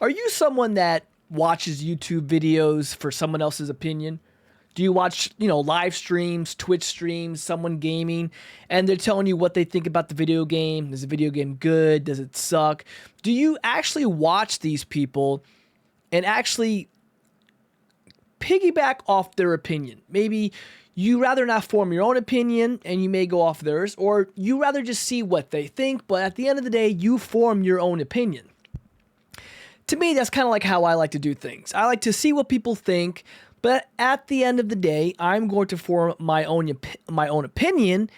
Are you someone that watches YouTube videos for someone else's opinion? Do you watch, live streams, Twitch streams, someone gaming, and they're telling you what they think about the video game? Is the video game good? Does it suck? Do you actually watch these people and actually piggyback off their opinion? Maybe you rather not form your own opinion and you may go off theirs, or you rather just see what they think, but at the end of the day, you form your own opinion. To me, that's kind of like how I like to do things. I like to see what people think, but at the end of the day, I'm going to form my own opinion,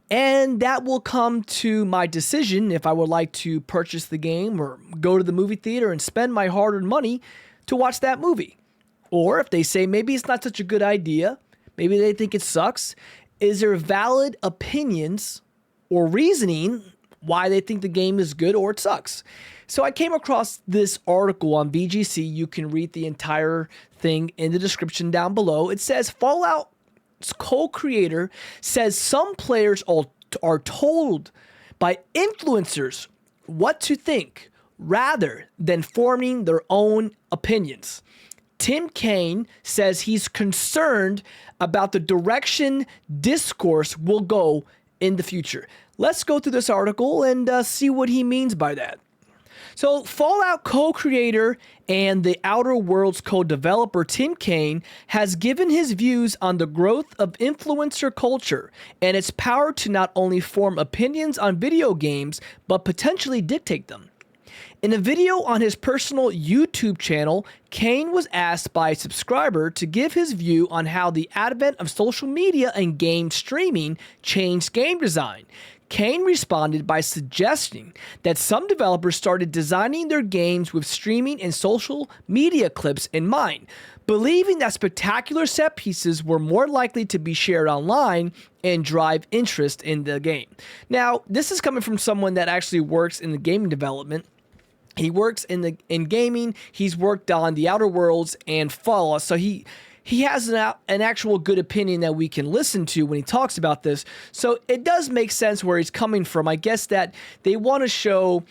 and that will come to my decision if I would like to purchase the game or go to the movie theater and spend my hard-earned money to watch that movie. Or if they say maybe it's not such a good idea, maybe they think it sucks, is there valid opinions or reasoning why they think the game is good or it sucks? So I came across this article on VGC. You can read the entire thing in the description down below. It says Fallout's co-creator says some players are told by influencers what to think rather than forming their own opinions. Tim Kaine says he's concerned about the direction discourse will go in the future. Let's go through this article and see what he means by that. So Fallout co-creator and the Outer Worlds co-developer Tim Kaine has given his views on the growth of influencer culture and its power to not only form opinions on video games, but potentially dictate them. In a video on his personal YouTube channel, Kaine was asked by a subscriber to give his view on how the advent of social media and game streaming changed game design. Kaine responded by suggesting that some developers started designing their games with streaming and social media clips in mind, believing that spectacular set pieces were more likely to be shared online and drive interest in the game. Now, this is coming from someone that actually works in the gaming development. He works in gaming. He's worked on the Outer Worlds and Fallout, so he has an actual good opinion that we can listen to when he talks about this. So it does make sense where he's coming from. I guess that they want to show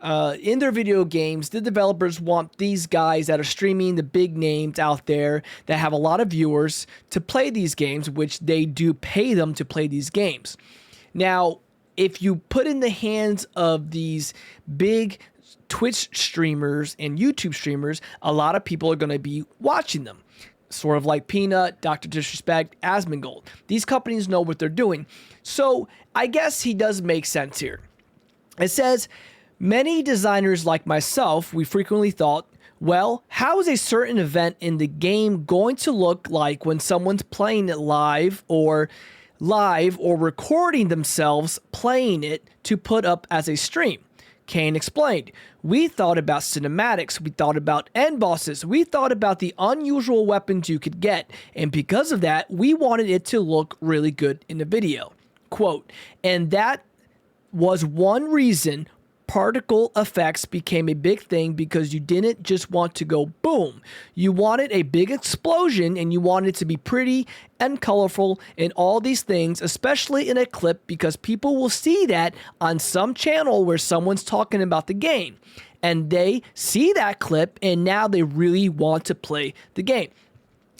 in their video games, the developers want these guys that are streaming, the big names out there that have a lot of viewers, to play these games, which they do pay them to play these games. Now, if you put in the hands of these big Twitch streamers and YouTube streamers, a lot of people are going to be watching them. Sort of like Peanut, Dr. Disrespect, Asmongold. These companies know what they're doing. So I guess he does make sense here. It says, many designers like myself, we frequently thought, well, how is a certain event in the game going to look like when someone's playing it live or recording themselves playing it to put up as a stream? Kaine explained, we thought about cinematics, we thought about end bosses, we thought about the unusual weapons you could get, and because of that, we wanted it to look really good in the video. Quote, and that was one reason particle effects became a big thing, because you didn't just want to go boom. You wanted a big explosion and you wanted it to be pretty and colorful and all these things, especially in a clip, because people will see that on some channel where someone's talking about the game and they see that clip and now they really want to play the game.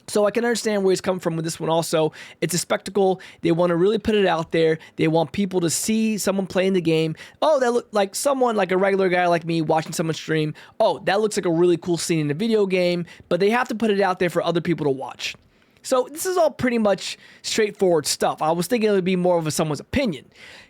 So I can understand where he's coming from with this one also. It's a spectacle. They want to really put it out there. They want people to see someone playing the game. Oh, that look like someone, like a regular guy like me watching someone stream. Oh, that looks like a really cool scene in a video game. But they have to put it out there for other people to watch. So this is all pretty much straightforward stuff. I was thinking it would be more of someone's opinion.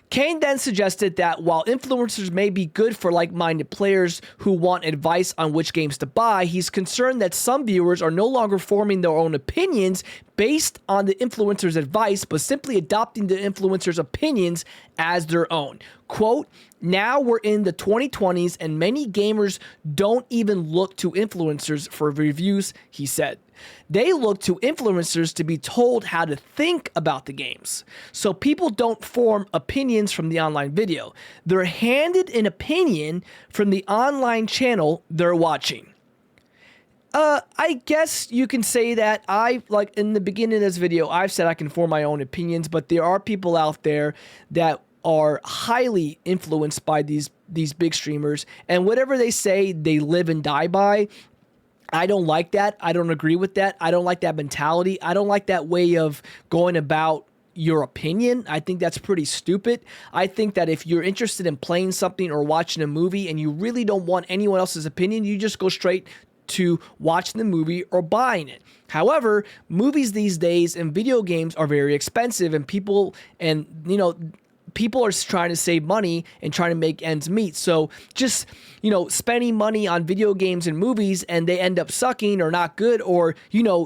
Kaine then suggested that while influencers may be good for like-minded players who want advice on which games to buy, he's concerned that some viewers are no longer forming their own opinions based on the influencer's advice, but simply adopting the influencer's opinions as their own. Quote, now we're in the 2020s and many gamers don't even look to influencers for reviews, he said. They look to influencers to be told how to think about the games. So people don't form opinions from the online video. They're handed an opinion from the online channel they're watching. I guess you can say that like in the beginning of this video, I've said I can form my own opinions, but there are people out there that are highly influenced by these big streamers, and whatever they say, they live and die by. I don't like that. I don't agree with that. I don't like that mentality. I don't like that way of going about your opinion. I think that's pretty stupid. I think that if you're interested in playing something or watching a movie and you really don't want anyone else's opinion, you just go straight to watching the movie or buying it. However, movies these days and video games are very expensive, and people are trying to save money and trying to make ends meet. So just, spending money on video games and movies and they end up sucking or not good or,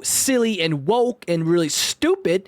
silly and woke and really stupid,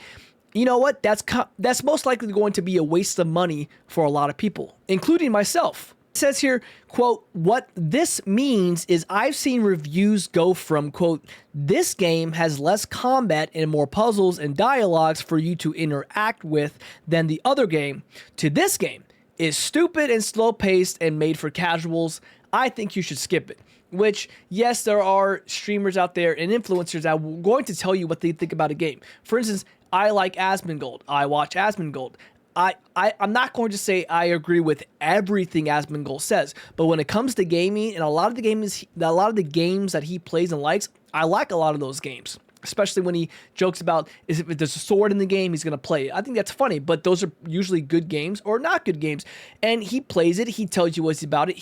you know what? That's most likely going to be a waste of money for a lot of people, including myself. It says here, quote, what this means is I've seen reviews go from, quote, this game has less combat and more puzzles and dialogues for you to interact with than the other game, to this game is stupid and slow-paced and made for casuals. I think you should skip it. Which, yes, there are streamers out there and influencers that are going to tell you what they think about a game. For instance, I like Asmongold. I watch Asmongold. I'm not going to say I agree with everything Asmongold says, but when it comes to gaming and a lot of the games that he plays and likes, I like a lot of those games. Especially when he jokes about if there's a sword in the game, he's going to play it. I think that's funny, but those are usually good games or not good games. And he plays it. He tells you what's about it.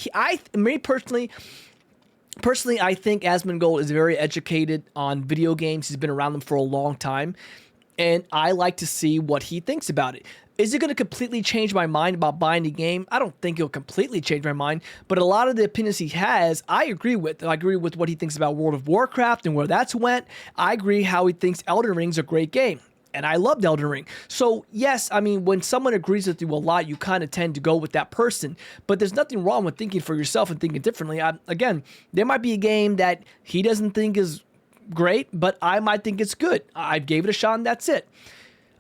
Personally, I think Asmongold is very educated on video games. He's been around them for a long time. And I like to see what he thinks about it. Is it going to completely change my mind about buying the game? I don't think it'll completely change my mind, but a lot of the opinions he has, I agree with. I agree with what he thinks about World of Warcraft and where that's went. I agree how he thinks Elden Ring's a great game, and I loved Elden Ring. So yes, I mean, when someone agrees with you a lot, you kind of tend to go with that person, but there's nothing wrong with thinking for yourself and thinking differently. Again, there might be a game that he doesn't think is great, but I might think it's good. I gave it a shot and that's it.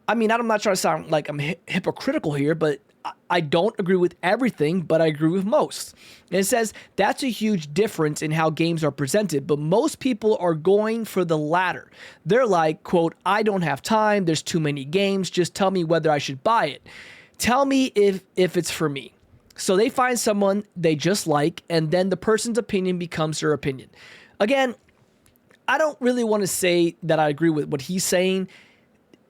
I mean, I'm not trying to sound like I'm hypocritical here, but I don't agree with everything, but I agree with most. And it says that's a huge difference in how games are presented, but most people are going for the latter. They're like, quote, I don't have time, there's too many games, just tell me whether I should buy it. Tell me if it's for me. So they find someone they just like, and then the person's opinion becomes their opinion. Again, I don't really want to say that I agree with what he's saying.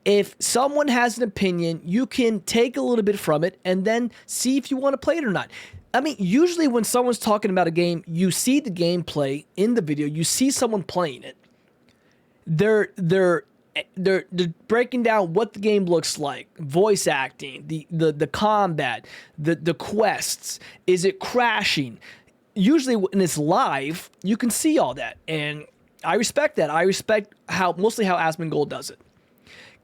If someone has an opinion, you can take a little bit from it and then see if you want to play it or not. I mean, usually when someone's talking about a game, you see the gameplay in the video, you see someone playing it. They're breaking down what the game looks like, voice acting, the combat, the quests. Is it crashing? Usually when it's live, you can see all that, and I respect that. I respect mostly how Asmongold does it.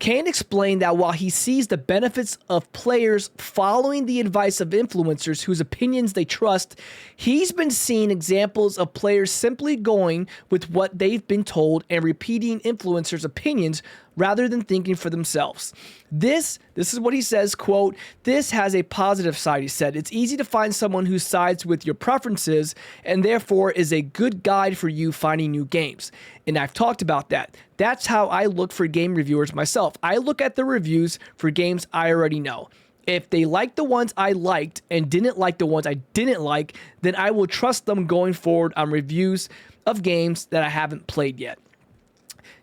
Kane explained that while he sees the benefits of players following the advice of influencers whose opinions they trust, he's been seeing examples of players simply going with what they've been told and repeating influencers' opinions rather than thinking for themselves. This is what he says, quote, this has a positive side, he said. It's easy to find someone who sides with your preferences and therefore is a good guide for you finding new games. And I've talked about that. That's how I look for game reviewers myself. I look at the reviews for games I already know. If they liked the ones I liked and didn't like the ones I didn't like, then I will trust them going forward on reviews of games that I haven't played yet.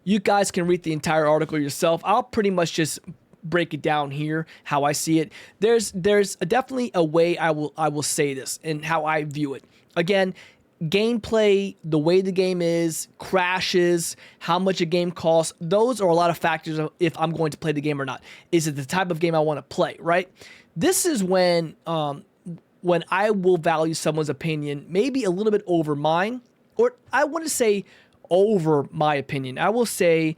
You guys can read the entire article yourself. I'll pretty much just break it down here, how I see it. There's definitely a way I will say this and how I view it. Again, gameplay, the way the game is, crashes, how much a game costs, those are a lot of factors of if I'm going to play the game or not. Is it the type of game I want to play, right? This is when I will value someone's opinion maybe a little bit over mine, or I want to say over my opinion. I will say,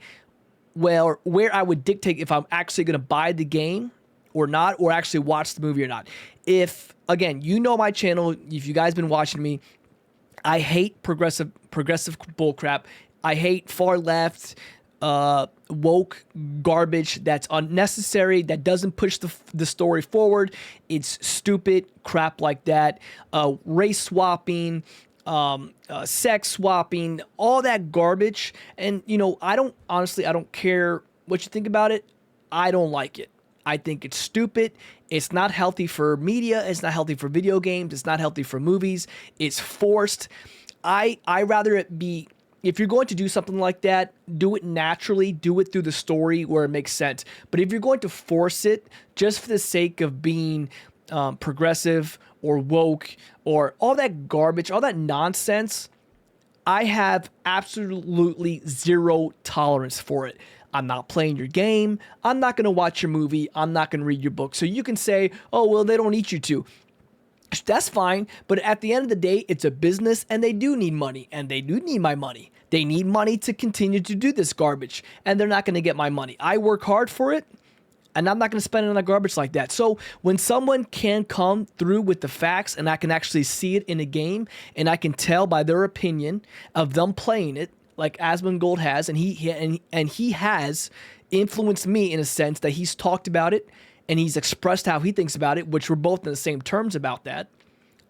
well, where I would dictate if I'm actually going to buy the game or not, or actually watch the movie or not. If, again, you know my channel, if you guys been watching me, I hate progressive bullcrap. I hate far left, woke garbage that's unnecessary, that doesn't push the story forward. It's stupid crap like that. Race swapping, sex swapping, all that garbage. And, I don't care what you think about it. I don't like it. I think it's stupid, It's not healthy for media. It's not healthy for video games. It's not healthy for movies. It's forced. I rather it be, if you're going to do something like that, do it naturally, do it through the story where it makes sense. But if you're going to force it just for the sake of being progressive or woke or all that garbage, all that nonsense, I have absolutely zero tolerance for it. I'm not playing your game. I'm not going to watch your movie. I'm not going to read your book. So you can say, oh, well, they don't need you to. That's fine, but at the end of the day, it's a business and they do need money, and they do need my money. They need money to continue to do this garbage, and they're not going to get my money. I work hard for it, and I'm not going to spend it on a garbage like that. So when someone can come through with the facts and I can actually see it in a game and I can tell by their opinion of them playing it, like Asmongold has, and he has influenced me in a sense that he's talked about it, and he's expressed how he thinks about it, which we're both in the same terms about that,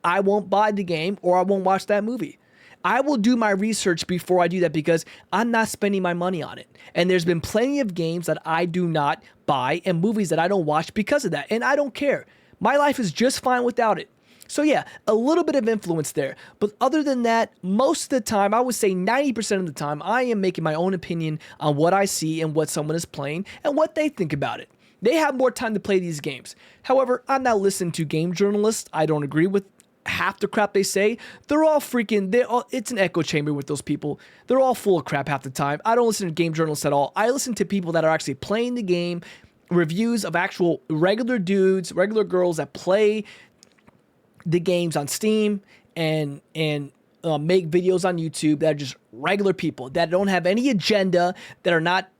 I won't buy the game or I won't watch that movie. I will do my research before I do that because I'm not spending my money on it. And there's been plenty of games that I do not buy and movies that I don't watch because of that. And I don't care. My life is just fine without it. So yeah, a little bit of influence there. But other than that, most of the time, I would say 90% of the time, I am making my own opinion on what I see and what someone is playing and what they think about it. They have more time to play these games. However, I'm not listening to game journalists. I don't agree with half the crap they say. They're all freaking, it's an echo chamber with those people. They're all full of crap half the time. I don't listen to game journalists at all. I listen to people that are actually playing the game, reviews of actual regular dudes, regular girls that play the games on Steam and make videos on YouTube that are just regular people that don't have any agenda, that are not,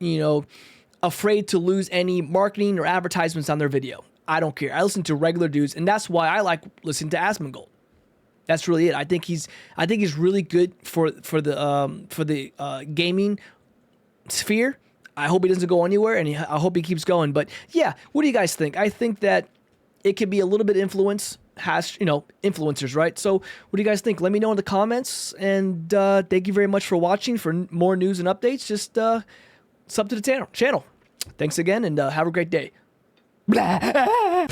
afraid to lose any marketing or advertisements on their video. I don't care. I listen to regular dudes, and that's why I like listening to Asmongold. That's really it. I think he's really good for the gaming sphere. I hope he doesn't go anywhere, and I hope he keeps going. But yeah, what do you guys think? I think that it could be a little bit influencers, right? So what do you guys think? Let me know in the comments, and thank you very much for watching. For more news and updates, just sub to the channel. Thanks again, and have a great day. Blah.